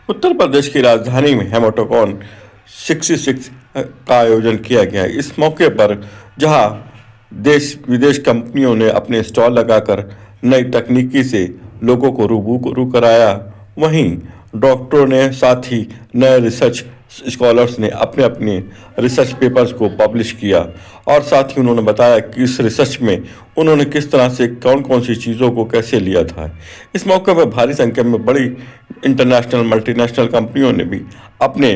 उत्तर प्रदेश की राजधानी में हेमाटोकॉन 66 का आयोजन किया गया। इस मौके पर जहां देश विदेश कंपनियों ने अपने स्टॉल लगाकर नई तकनीकी से लोगों को रूबरू कराया, वहीं डॉक्टरों ने साथ ही नए रिसर्च स्कॉलर्स ने अपने अपने रिसर्च पेपर्स को पब्लिश किया और साथ ही उन्होंने बताया कि इस रिसर्च में उन्होंने किस तरह से कौन कौन सी चीज़ों को कैसे लिया था। इस मौके पर भारी संख्या में बड़ी इंटरनेशनल मल्टीनेशनल कंपनियों ने भी अपने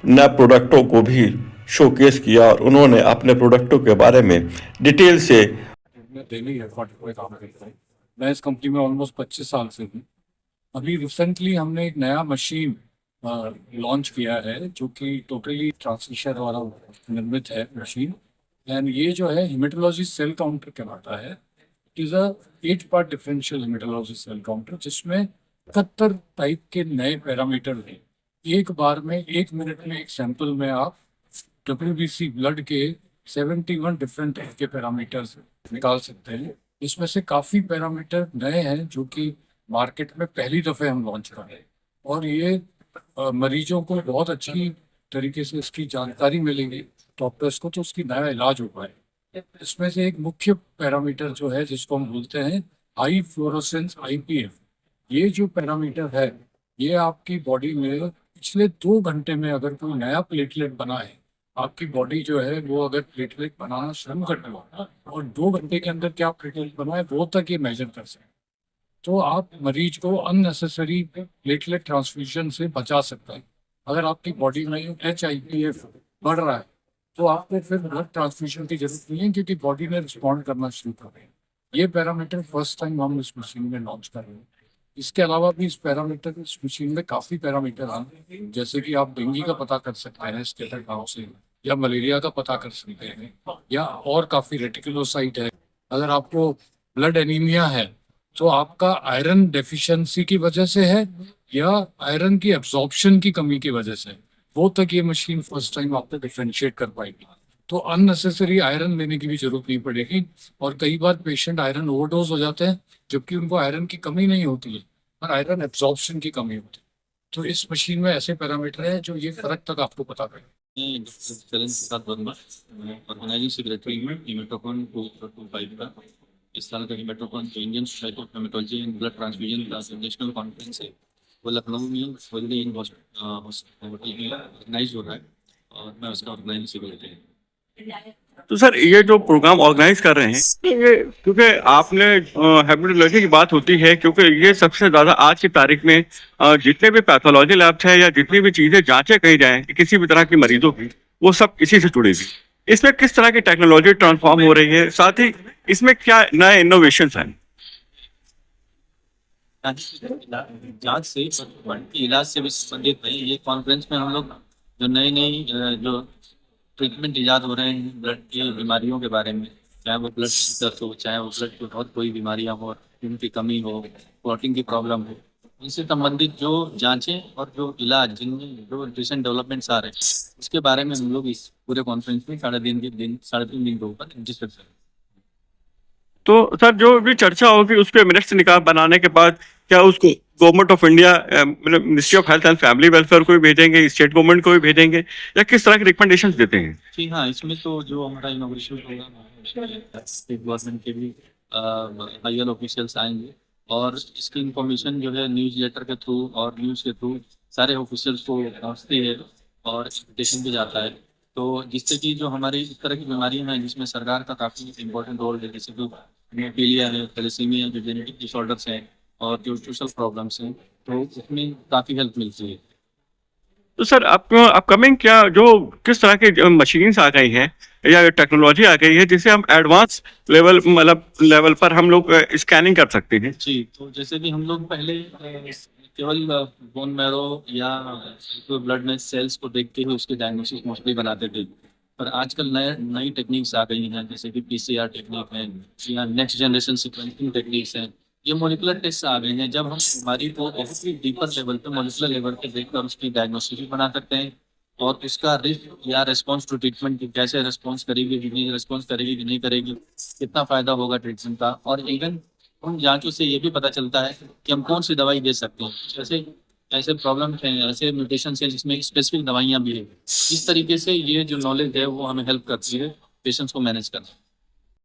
नए प्रोडक्टों को भी शोकेस किया और उन्होंने अपने प्रोडक्टों के बारे में डिटेल से। मैं दिल्ली हेडक्वार्टर पे काम करता हूँ। मैं इस कंपनी में ऑलमोस्ट 25 साल से हूँ। अभी रिसेंटली हमने एक नया मशीन लॉन्च किया है जो कि टोटली ट्रांसमिशन द्वारा निर्मित है मशीन। एंड ये जो है हिमेटोलॉजी सेल काउंटर कहलाता है। It is a 8 part differential haematology cell counter जिसमें 71 टाइप के नए पैरामीटर हैं। एक बार में 1 मिनट में एक सैंपल में आप WBC ब्लड के 71 डिफरेंट टाइप के पैरामीटर्स निकाल सकते हैं। इसमें से काफ़ी पैरामीटर नए हैं जो कि मार्केट में पहली दफ़े हम लॉन्च कर रहे हैं। और ये मरीजों को बहुत अच्छी तरीके से इसकी जानकारी मिलेगी डॉक्टर्स को, तो उसकी नया इलाज हो पाए। इसमें से एक मुख्य पैरामीटर जो है जिसको हम बोलते हैं हाई फ्लोरोसेंस IPF। ये जो पैरामीटर है ये आपकी बॉडी में पिछले 2 घंटे में अगर कोई नया प्लेटलेट बना है, आपकी बॉडी जो है वो अगर प्लेटलेट बनाना शुरू कर दे और 2 घंटे के अंदर क्या प्लेटलेट बना है वो तक ये मेजर कर सकते हैं, तो आप मरीज को अननेसेसरी प्लेटलेट ट्रांसफ्यूजन से बचा सकते हैं। अगर आपकी बॉडी में HIPF बढ़ रहा है तो आपको फिर ब्लड ट्रांसफ्यूजन की जरूरत नहीं है क्योंकि बॉडी ने रिस्पॉन्ड करना शुरू कर दिया। ये पैरामीटर फर्स्ट टाइम हम इस मशीन में लॉन्च कर रहे हैं। इसके अलावा भी इस मशीन में काफ़ी पैरामीटर हैं, जैसे कि आप डेंगू का पता कर सकते हैं स्कैटर गाँव से, या मलेरिया का पता कर सकते हैं, या और काफ़ी रेटिकुलोसाइट है। अगर आपको ब्लड एनीमिया है तो आपका आयरन डेफिशिएंसी की वजह से है या आयरन की एब्जॉर्प्शन की कमी की वजह से, वो तक ये मशीन फर्स्ट टाइम आपको डिफ्रेंशिएट कर पाएगी। तो अननेसेसरी आयरन लेने की भी जरूरत नहीं पड़ेगी। और कई बार पेशेंट आयरन ओवरडोज हो जाते हैं जबकि उनको आयरन की कमी नहीं होती है पर आयरन एब्जॉर्प्शन की कमी होती है। तो इस मशीन में ऐसे पैरामीटर हैं जो ये फर्क तक आपको पता करें। मैं डॉक्टर चरण प्रसाद वर्मा, ऑर्गेनाइजिंग सेक्रेटरी हूँ हिमेटोकॉन 225 का। इस साल का हिमेटोकॉन जो Indian society of haematology and blood transfusion का नेशनल कॉन्फ्रेंस है वो लखनऊ में हॉलीडे इन होटल में ऑर्गेनाइज हो रहा है और मैं उसका ऑर्गेनाइजिंग सेक्रेटरी हूँ। तो सर ये जो प्रोग्राम ऑर्गेनाइज कर रहे हैं ये क्योंकि आपने हेपेटोलॉजी की बात होती है, क्योंकि ये सबसे ज़्यादा आज की तारीख में जितने भी पैथोलॉजी लैब्स है या जितनी भी चीज़ें जांचें कही जाएं कि किसी भी तरह की मरीजों की, वो सब इसी से जुड़ी हुई। इसमें किस तरह की टेक्नोलॉजी ट्रांसफॉर्म हो रही है, साथ ही इसमें क्या नए इनोवेशन हैं? जांच से बढ़ती इलाज से भी संबंधित नहीं, ये कॉन्फ्रेंस में हम लोग जो नई नई जो ट्रीटमेंट इजाद हो रहे हैं ब्लड की बीमारियों के बारे में, चाहे वो ब्लड कैंसर हो, चाहे वो ब्लड की बहुत कोई बीमारियां हो, खून की कमी हो, प्रोटीन की प्रॉब्लम हो, उनसे संबंधित जो जांचें और जो इलाज जिनमें जो रिसेंट डेवलपमेंट्स आ रहे हैं उसके बारे में हम लोग इस पूरे कॉन्फ्रेंस में 3.5 दिन के ऊपर डिस्कस करें। तो सर जो भी चर्चा होगी उस पर मिनट्स निकाल बनाने के बाद क्या उसको गवर्नमेंट ऑफ इंडिया मतलब ministry of health and family welfare को भी भेजेंगे, स्टेट गवर्नमेंट को भी भेजेंगे, या किस तरह की रिकमेंडेशंस देते हैं? जी हाँ, इसमें तो जो हमारा इनोवेशन प्रोग्राम है स्टेट गवर्नमेंट के भी हायर ऑफिशियल्स आएंगे और इसकी इंफॉर्मेशन जो है न्यूज़ लेटर के थ्रू और न्यूज़ के थ्रू सारे ऑफिशियल्स को पहुँचती है और एक्सपेक्टेशन भी जाता है। तो जिससे कि जो हमारी इस तरह की बीमारियां हैं जिसमें सरकार का काफ़ी इंपॉर्टेंट रोल है, जैसे कि हेमोफीलिया है, थैलेसीमिया, जो जेनेटिक डिसऑर्डर्स हैं और जो सोशल प्रॉब्लम्स हैं, तो उसमें काफ़ी हेल्प मिलती है। तो सर अपकमिंग क्या जो किस तरह की मशीन्स आ गई हैं या टेक्नोलॉजी आ गई है जिसे हम एडवांस लेवल मतलब लेवल पर हम लोग स्कैनिंग कर सकते हैं? जी, तो जैसे कि हम लोग पहले केवल बोन मैरो या ब्लड में सेल्स को देख के ही उसके डायग्नोसिस मोस्टली बनाते थे, पर आजकल नई टेक्निक्स आ गई हैं जैसे कि PCR टेक्निक है या नेक्स्ट जनरेशन सिक्वेंसिंग टेक्निक्स हैं। ये मॉलिक्यूलर टेस्ट आ गए हैं, जब हम बीमारी को बहुत ही डीपर लेवल पे मॉलिक्यूलर लेवल पे देखकर उसकी डायग्नोसिस भी बना सकते हैं और उसका रिस्क या रिस्पॉन्स टू ट्रीटमेंट की कैसे रिस्पॉन्स करेगी, कितनी रिस्पॉन्स करेगी कि नहीं करेगी, कितना फायदा होगा ट्रीटमेंट का, और इवन उन जांचों से ये भी पता चलता है कि हम कौन सी दवाई दे सकते हैं। जैसे ऐसे प्रॉब्लम हैं, ऐसे म्यूटेशन है जिसमें स्पेसिफिक दवाइयाँ भी है। इस तरीके से ये जो नॉलेज है वो हमें हेल्प करती है पेशेंट्स को मैनेज करना।